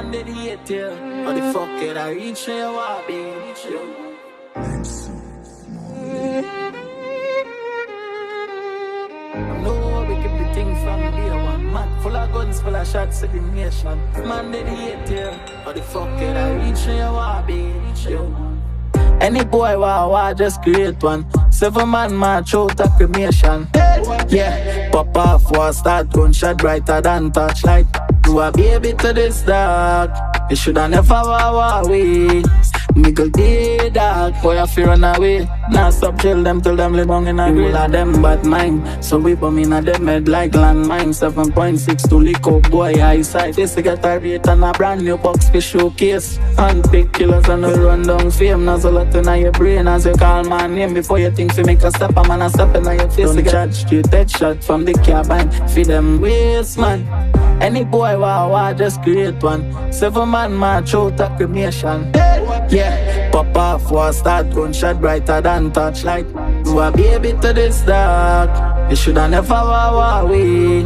Man, they hate you. How the fuck it I reach where you want be? I know we keep the thing from day one. Man, full of guns, full of shots to the nation. Man, they hate you. How the fuck it I reach where you want be? Any boy wa just create one. 7 man march out a cremation. Yeah, pop off war start gunshot brighter than torchlight. You a baby to this dog. You shoulda never war away. Nigga day dog, boy I fear run away. Now stop chill them till them live on in a grave. All of them bad mind, so we bomb in a them head like landmine. 7.6 to lick up boy eyesight. This get a rate and a brand new box for showcase. And big killers and no run down fame. Now so lot in your brain as you call my name. Before you think you make a step, a man a step in your face. Don't charge straight headshot from the carbine. Feed them waste man. Any boy wa just create one. 7 man march out a cremation. Yeah, pop off war start gunshot brighter than torchlight. You a baby to this dog. You shoulda never war away.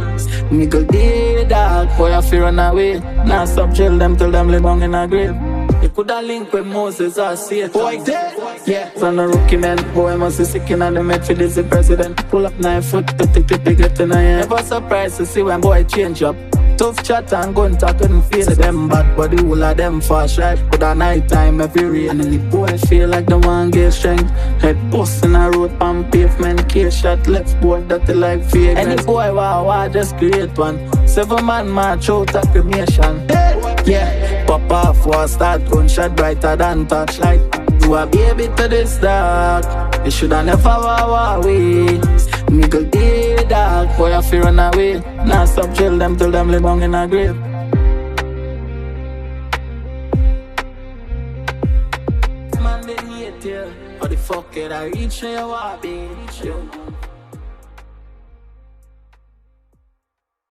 Nigga day dog, boy I fear run away. Now stop chill them till them live on in a grave. You coulda link with Moses or Satan. Boy dead. Yeah, from a rookie man, boy must be sick in the med for this the president. Pull up 9 foot, get in a hand. Never surprised to see when boy change up. Tough chat and gun talk couldn't face them bad, but the whole of them fast right. But at night time every rain, and the boy feel like the one get strength. Head bust in a road pan pavement, case shot left board that they like fake. Any boy wa just create one. 7 man march out a cremation. Yeah, pop off war start gunshot brighter than torchlight. You a baby to this dog. You shoulda never war away. Nigga day dog, boy I fear run away. Now stop chill them till them live on in a grave. Man they hate you. How the fuck it I reach where you want be?